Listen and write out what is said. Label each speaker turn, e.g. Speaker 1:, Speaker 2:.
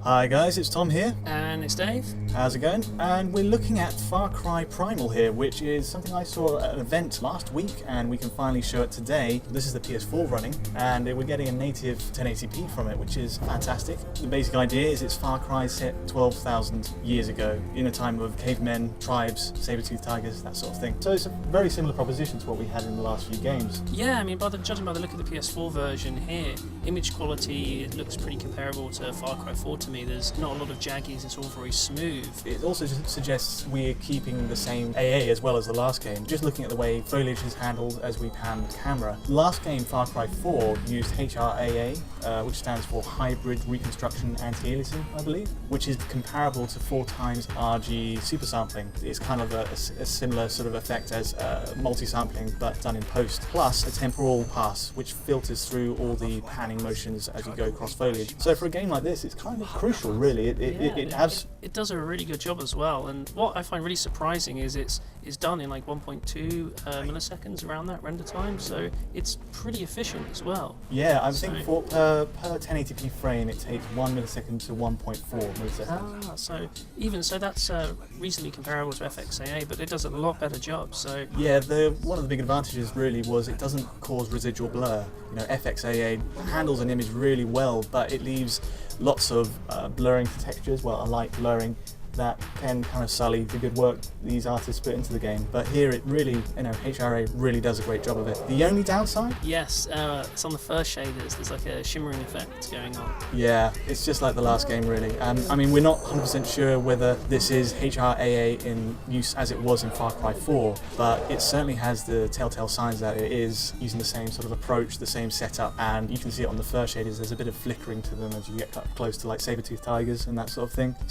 Speaker 1: Hi guys, it's Tom here.
Speaker 2: And it's Dave.
Speaker 1: How's it going? And we're looking at Far Cry Primal here, which is something I saw at an event last week, and we can finally show it today. This is the PS4 running, and we're getting a native 1080p from it, which is fantastic. The basic idea is it's Far Cry set 12,000 years ago, in a time of cavemen, tribes, saber-toothed tigers, that sort of thing. So it's a very similar proposition to what we had in the last few games.
Speaker 2: Yeah, I mean, judging by the look of the PS4 version here, image quality, it looks pretty comparable to Far Cry 4 to me. There's not a lot of jaggies, it's all very smooth.
Speaker 1: It also suggests we're keeping the same AA as well as the last game, just looking at the way foliage is handled as we pan the camera. The last game, Far Cry 4, used HRAA, which stands for Hybrid Reconstruction Anti-Aliasing, I believe, which is comparable to 4 times RG supersampling. It's kind of a similar sort of effect as multi-sampling, but done in post, plus a temporal pass, which filters through all the panning motions as you go across foliage. So for a game like this, it's kind of crucial, really.
Speaker 2: It does a really good job as well, and what I find really surprising is it's done in like 1.2 milliseconds around that render time, so it's pretty efficient as well.
Speaker 1: Yeah, I think for per 1080p frame it takes 1 millisecond to 1.4 milliseconds.
Speaker 2: So even so, that's reasonably comparable to FXAA, but it does a lot better job. So
Speaker 1: yeah, one of the big advantages really was it doesn't cause residual blur. You know, FXAA handles an image really well, but it leaves lots of blurring textures, well, unlike blurring, that can kind of sully the good work these artists put into the game. But here it really, HRA really does a great job of it. The only downside?
Speaker 2: Yes, it's on the first shaders, there's like a shimmering effect going on.
Speaker 1: Yeah, it's just like the last game really. I mean, we're not 100% sure whether this is HRAA in use as it was in Far Cry 4, but it certainly has the telltale signs that it is using the same sort of approach, the same setup, and you can see it on the first shaders, there's a bit of flickering to them as you get up close to like saber-toothed tigers and that sort of thing.